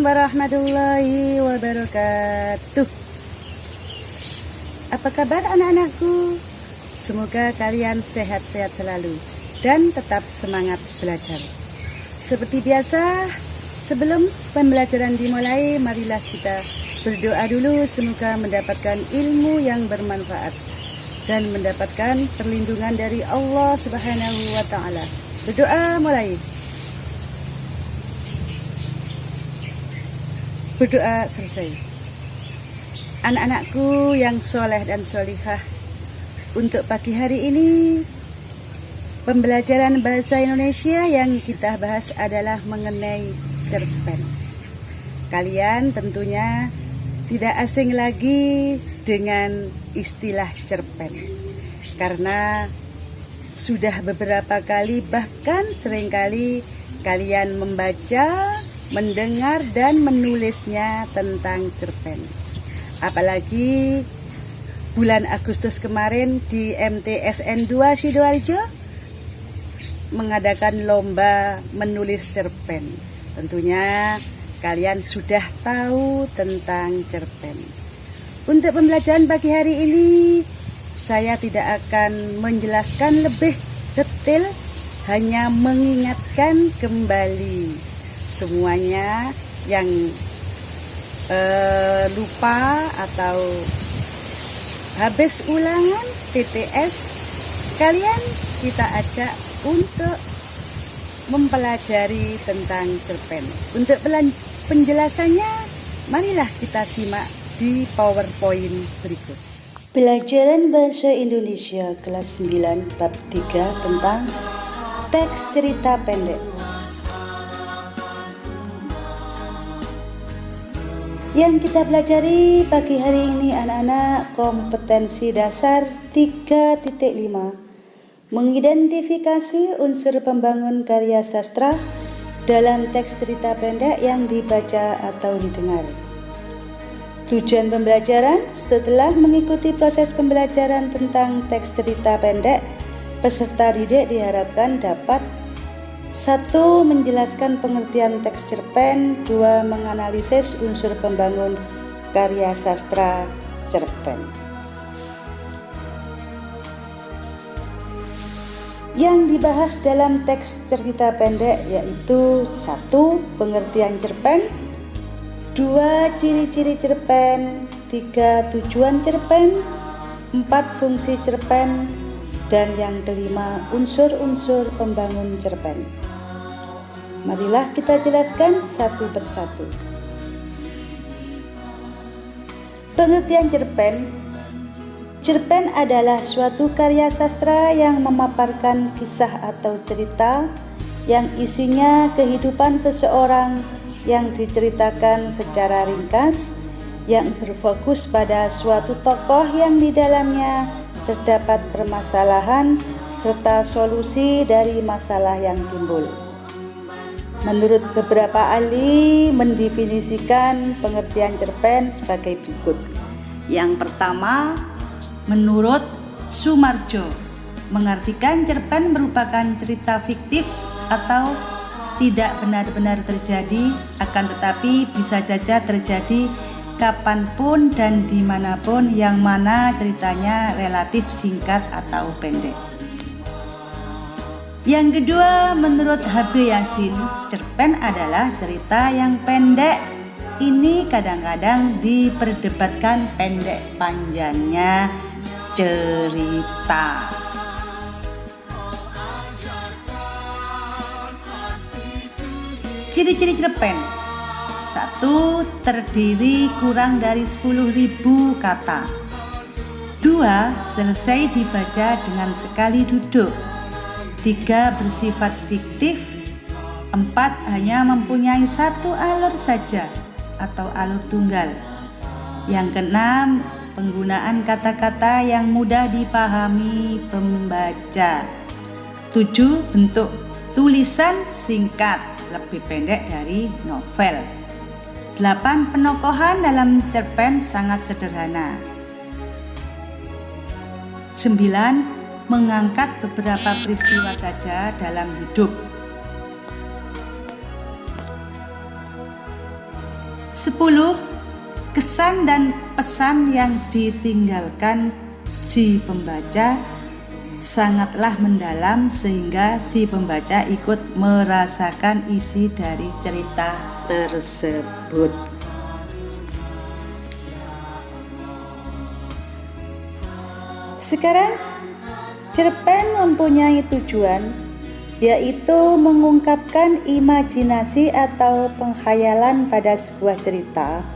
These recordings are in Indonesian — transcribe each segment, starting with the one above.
warahmatullahi wabarakatuh. Apa kabar anak-anakku? Semoga kalian sehat-sehat selalu dan tetap semangat belajar. Seperti biasa, sebelum pembelajaran dimulai, marilah kita berdoa dulu semoga mendapatkan ilmu yang bermanfaat dan mendapatkan perlindungan dari Allah Subhanahu wa Ta'ala. Berdoa mulai. Berdoa selesai. Anak-anakku yang soleh dan solihah, untuk pagi hari ini pembelajaran bahasa Indonesia yang kita bahas adalah mengenai cerpen. Kalian tentunya tidak asing lagi dengan istilah cerpen, karena sudah beberapa kali, bahkan seringkali kalian membaca, mendengar dan menulisnya tentang cerpen. Apalagi bulan Agustus kemarin di MTSN 2 Sidoarjo mengadakan lomba menulis cerpen. Tentunya kalian sudah tahu tentang cerpen. Untuk pembelajaran pagi hari ini saya tidak akan menjelaskan lebih detail, hanya mengingatkan kembali semuanya yang lupa atau habis ulangan PTS, kalian kita ajak untuk mempelajari tentang cerpen. Untuk penjelasannya, marilah kita simak di PowerPoint berikut. Pelajaran Bahasa Indonesia kelas 9 bab 3 tentang teks cerita pendek. Yang kita pelajari pagi hari ini anak-anak, kompetensi dasar 3.5, mengidentifikasi unsur pembangun karya sastra dalam teks cerita pendek yang dibaca atau didengar. Tujuan pembelajaran: setelah mengikuti proses pembelajaran tentang teks cerita pendek, peserta didik diharapkan dapat 1. Menjelaskan pengertian teks cerpen. 2. Menganalisis unsur pembangun karya sastra cerpen. Yang dibahas dalam teks cerita pendek yaitu 1. Pengertian cerpen, 2. Ciri-ciri cerpen, 3. Tujuan cerpen, 4. Fungsi cerpen, dan yang kelima, unsur-unsur pembangun cerpen. Marilah kita jelaskan satu persatu. Pengertian cerpen. Cerpen adalah suatu karya sastra yang memaparkan kisah atau cerita yang isinya kehidupan seseorang yang diceritakan secara ringkas, yang berfokus pada suatu tokoh yang di dalamnya terdapat permasalahan serta solusi dari masalah yang timbul. Menurut beberapa ahli mendefinisikan pengertian cerpen sebagai berikut. Yang pertama, menurut Sumarjo, mengartikan cerpen merupakan cerita fiktif atau tidak benar-benar terjadi, akan tetapi bisa saja terjadi kapanpun dan dimanapun, yang mana ceritanya relatif singkat atau pendek. Yang kedua, menurut H.B. Yasin, cerpen adalah cerita yang pendek. Ini kadang-kadang diperdebatkan pendek panjangnya cerita. Ciri-ciri cerpen: 1. Terdiri kurang dari 10.000 kata. 2. Selesai dibaca dengan sekali duduk. 3. Bersifat fiktif. 4. Hanya mempunyai satu alur saja atau alur tunggal. Yang keenam, penggunaan kata-kata yang mudah dipahami pembaca. 7. Bentuk tulisan singkat, lebih pendek dari novel. 8. Penokohan dalam cerpen sangat sederhana. 9. Mengangkat beberapa peristiwa saja dalam hidup. 10. Kesan dan pesan yang ditinggalkan si pembaca sangatlah mendalam sehingga si pembaca ikut merasakan isi dari cerita tersebut. Sekarang, cerpen mempunyai tujuan, yaitu mengungkapkan imajinasi atau pengkhayalan pada sebuah cerita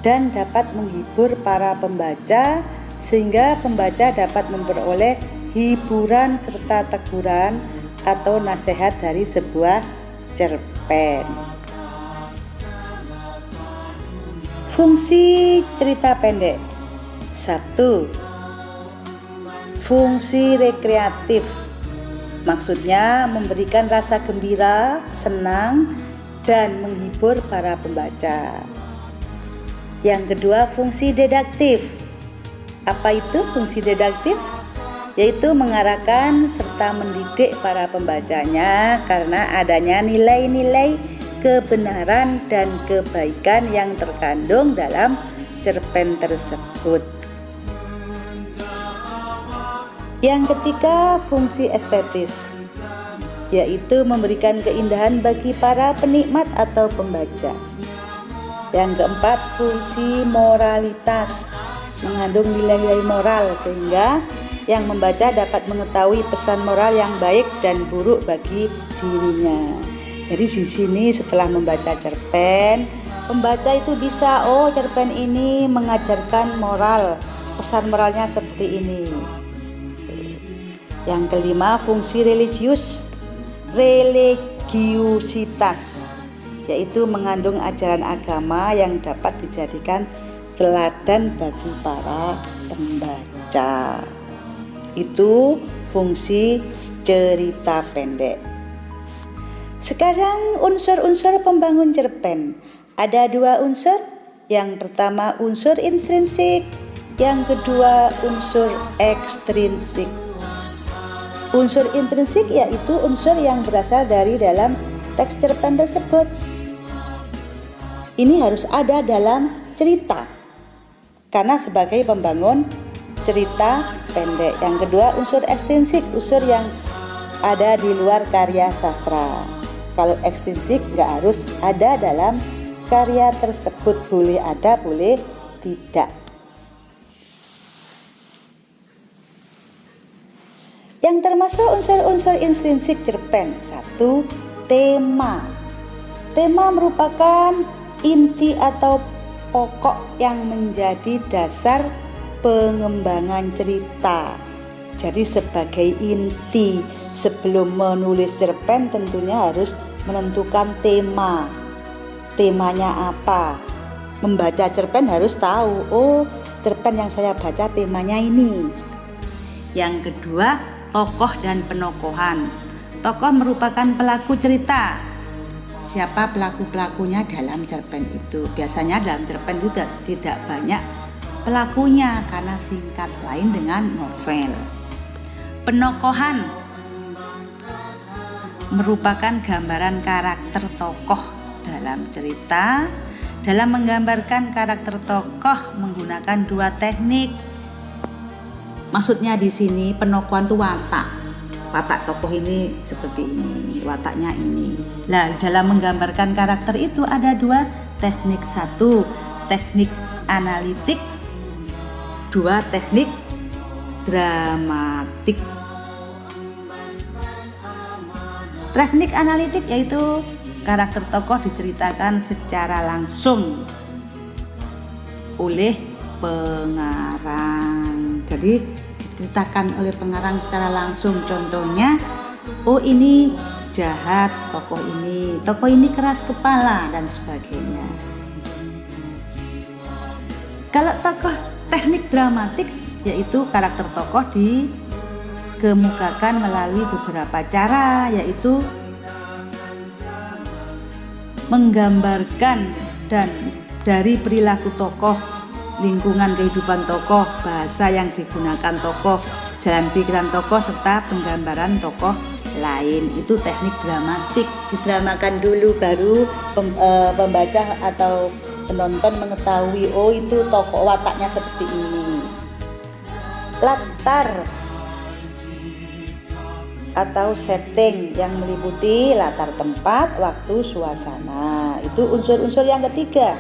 dan dapat menghibur para pembaca sehingga pembaca dapat memperoleh hiburan serta teguran atau nasihat dari sebuah cerpen. Fungsi cerita pendek. 1. Fungsi rekreatif. Maksudnya memberikan rasa gembira, senang, dan menghibur para pembaca. Yang kedua, fungsi deduktif. Apa itu fungsi deduktif? Yaitu mengarahkan serta mendidik para pembacanya karena adanya nilai-nilai kebenaran dan kebaikan yang terkandung dalam cerpen tersebut. Yang ketiga, fungsi estetis, yaitu memberikan keindahan bagi para penikmat atau pembaca. Yang keempat, fungsi moralitas, mengandung nilai-nilai moral sehingga yang membaca dapat mengetahui pesan moral yang baik dan buruk bagi dirinya. Jadi di sini setelah membaca cerpen, pembaca itu bisa, cerpen ini mengajarkan moral, pesan moralnya seperti ini. Yang kelima, fungsi religiusitas, yaitu mengandung ajaran agama yang dapat dijadikan teladan bagi para pembaca. Itu fungsi cerita pendek. Sekarang unsur-unsur pembangun cerpen. Ada 2 unsur. Yang pertama unsur intrinsik, yang kedua unsur ekstrinsik. Unsur intrinsik yaitu unsur yang berasal dari dalam teks cerpen tersebut. Ini harus ada dalam cerita karena sebagai pembangun cerita pendek. Yang kedua unsur ekstrinsik, unsur yang ada di luar karya sastra. Kalau ekstrinsik nggak harus ada dalam karya tersebut, boleh ada, boleh tidak. Yang termasuk unsur-unsur intrinsik cerpen. 1. Tema. Tema merupakan inti atau pokok yang menjadi dasar pengembangan cerita. Jadi sebagai inti, sebelum menulis cerpen tentunya harus menentukan tema. Temanya apa? Membaca cerpen harus tahu, cerpen yang saya baca temanya ini. Yang kedua, tokoh dan penokohan. Tokoh merupakan pelaku cerita. Siapa pelaku-pelakunya dalam cerpen itu? Biasanya dalam cerpen itu tidak banyak pelakunya karena singkat, lain dengan novel. Penokohan merupakan gambaran karakter tokoh dalam cerita. Dalam menggambarkan karakter tokoh menggunakan 2 teknik. Maksudnya di sini penokohan itu watak tokoh ini seperti ini, wataknya ini. Nah, dalam menggambarkan karakter itu ada 2 teknik. 1, teknik analitik. 2, teknik dramatik. Teknik analitik yaitu karakter tokoh diceritakan secara langsung oleh pengarang. Jadi diceritakan oleh pengarang secara langsung. Contohnya, ini jahat tokoh ini keras kepala dan sebagainya. Kalau tokoh teknik dramatik yaitu karakter tokoh dikemukakan melalui beberapa cara, yaitu menggambarkan dan dari perilaku tokoh, lingkungan kehidupan tokoh, bahasa yang digunakan tokoh, jalan pikiran tokoh, serta penggambaran tokoh lain. Itu teknik dramatik. Didramakan dulu baru pembaca atau penonton mengetahui, oh itu tokoh wataknya seperti ini. Latar atau setting yang meliputi latar tempat, waktu, suasana. Itu unsur-unsur yang ketiga.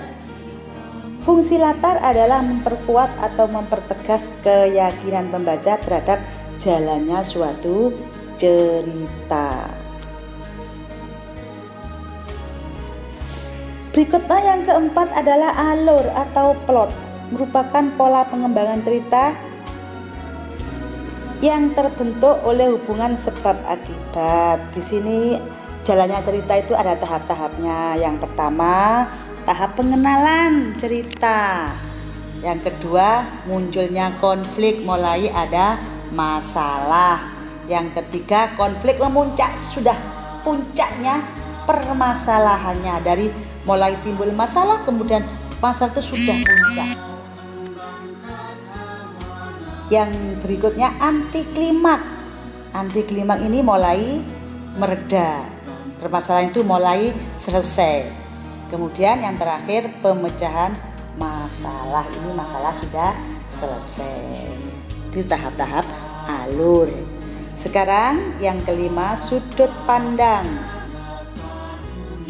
Fungsi latar adalah memperkuat atau mempertegas keyakinan pembaca terhadap jalannya suatu cerita. Berikutnya yang keempat adalah alur atau plot, merupakan pola pengembangan cerita yang terbentuk oleh hubungan sebab akibat. Di sini jalannya cerita itu ada tahap-tahapnya. Yang pertama, tahap pengenalan cerita. Yang kedua, munculnya konflik, mulai ada masalah. Yang ketiga, konflik memuncak, sudah puncaknya permasalahannya, dari mulai timbul masalah kemudian masalah itu sudah puncak. Yang berikutnya anti klimaks. Anti klimaks ini mulai mereda, permasalahan itu mulai selesai. Kemudian yang terakhir pemecahan masalah, ini masalah sudah selesai. Itu tahap-tahap alur. Sekarang yang kelima, sudut pandang.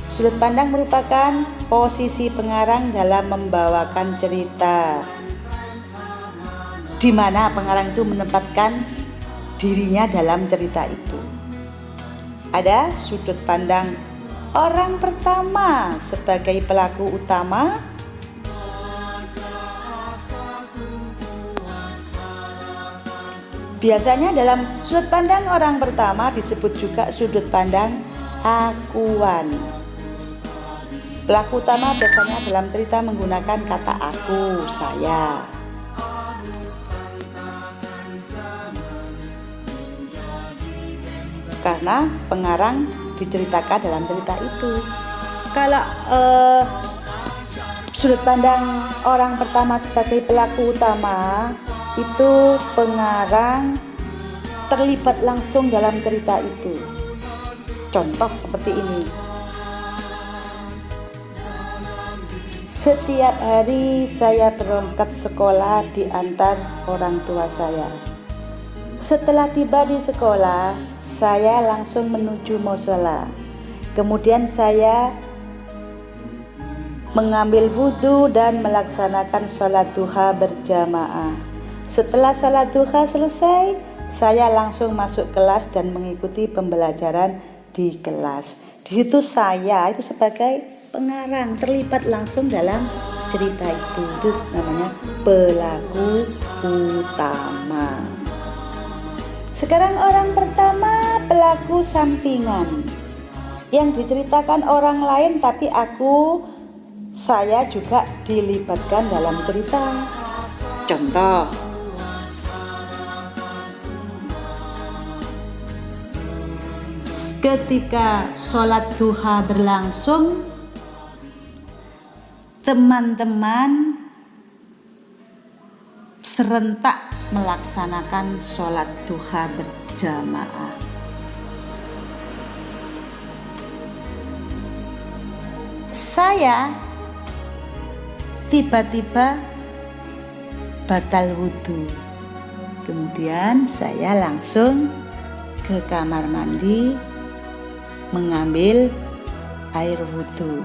Sudut pandang merupakan posisi pengarang dalam membawakan cerita, di mana pengarang itu menempatkan dirinya dalam cerita itu. Ada sudut pandang orang pertama sebagai pelaku utama, biasanya dalam sudut pandang orang pertama disebut juga sudut pandang akuan. Pelaku utama biasanya dalam cerita menggunakan kata aku, saya. Karena pengarang diceritakan dalam cerita itu. Kalau sudut pandang orang pertama sebagai pelaku utama, itu pengarang terlibat langsung dalam cerita itu. Contoh seperti ini. Setiap hari saya berangkat sekolah diantar orang tua saya. Setelah tiba di sekolah, saya langsung menuju mushola. Kemudian saya mengambil wudhu dan melaksanakan sholat duha berjamaah. Setelah sholat duha selesai, saya langsung masuk kelas dan mengikuti pembelajaran di kelas. Di situ saya itu sebagai pengarang terlibat langsung dalam cerita itu namanya pelaku utama. Sekarang orang pertama, pelaku sampingan, yang diceritakan orang lain tapi saya juga dilibatkan dalam cerita. Contoh, ketika sholat duha berlangsung, teman-teman serentak melaksanakan sholat duha berjamaah. Saya tiba-tiba batal wudhu. Kemudian saya langsung ke kamar mandi mengambil air wudhu.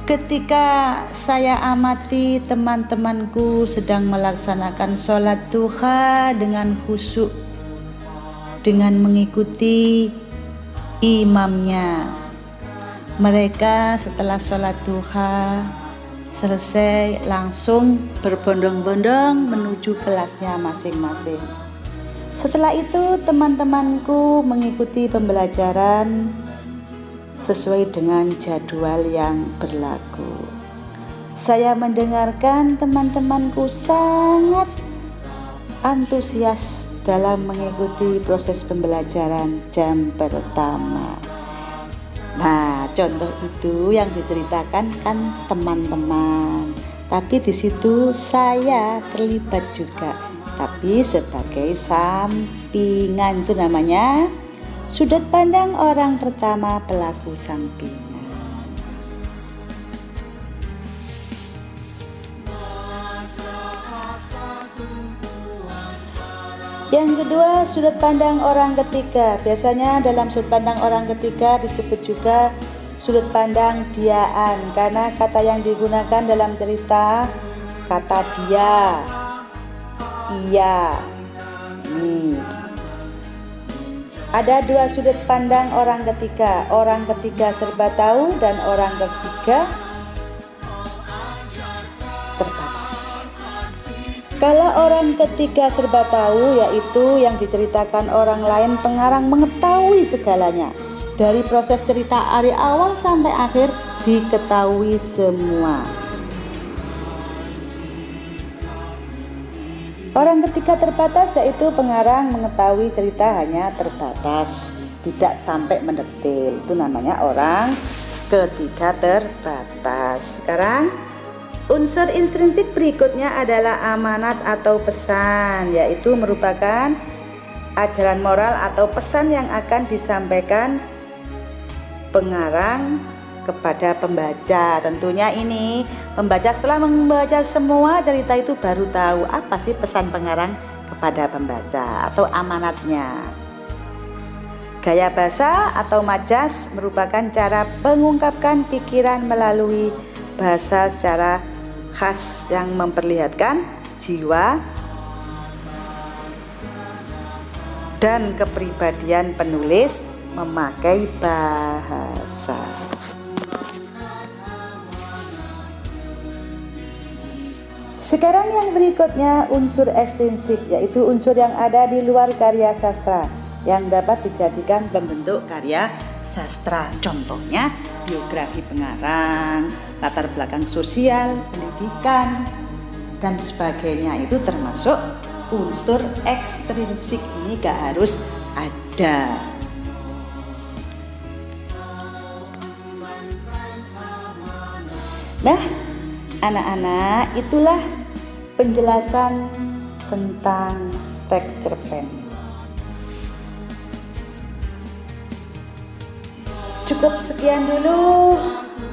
Ketika saya amati teman-temanku sedang melaksanakan sholat duha dengan khusyuk, dengan mengikuti imamnya. Mereka setelah sholat duha selesai langsung berbondong-bondong menuju kelasnya masing-masing. Setelah itu teman-temanku mengikuti pembelajaran sesuai dengan jadwal yang berlaku. Saya mendengarkan teman-temanku sangat antusias dalam mengikuti proses pembelajaran jam pertama. Nah, contoh itu yang diceritakan kan teman-teman. Tapi di situ saya terlibat juga, tapi sebagai sampingan, itu namanya sudut pandang orang pertama, pelaku sampingan. Yang kedua, sudut pandang orang ketiga. Biasanya dalam sudut pandang orang ketiga disebut juga sudut pandang diaan, karena kata yang digunakan dalam cerita kata dia, iya. Ini ada dua sudut pandang orang ketiga. Orang ketiga serba tahu dan orang ketiga terbatas. Kalau orang ketiga serba tahu, yaitu yang diceritakan orang lain, pengarang mengetahui segalanya. Dari proses cerita dari awal sampai akhir diketahui semua. Orang ketiga terbatas, yaitu pengarang mengetahui cerita hanya terbatas, tidak sampai mendetail. Itu namanya orang ketiga terbatas. Sekarang unsur intrinsik berikutnya adalah amanat atau pesan, yaitu merupakan ajaran moral atau pesan yang akan disampaikan pengarang kepada pembaca. Tentunya ini pembaca setelah membaca semua cerita itu baru tahu apa sih pesan pengarang kepada pembaca atau amanatnya. Gaya bahasa atau majas merupakan cara mengungkapkan pikiran melalui bahasa secara khas yang memperlihatkan jiwa dan kepribadian penulis memakai bahasa. Sekarang yang berikutnya unsur ekstrinsik, yaitu unsur yang ada di luar karya sastra yang dapat dijadikan pembentuk karya sastra. Contohnya biografi pengarang, latar belakang sosial, pendidikan, dan sebagainya. Itu termasuk unsur ekstrinsik. Ini gak harus ada. Nah, anak-anak, itulah penjelasan tentang teks cerpen. Cukup sekian dulu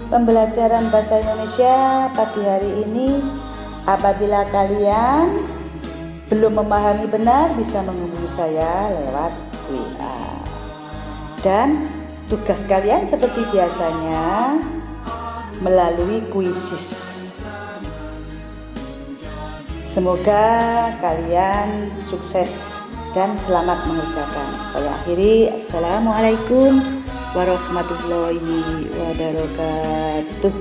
pembelajaran bahasa Indonesia pagi hari ini. Apabila kalian belum memahami benar, bisa menghubungi saya lewat WA. Dan tugas kalian seperti biasanya melalui kuisis. Semoga kalian sukses dan selamat mengerjakan. Saya akhiri. Assalamualaikum warahmatullahi wabarakatuh.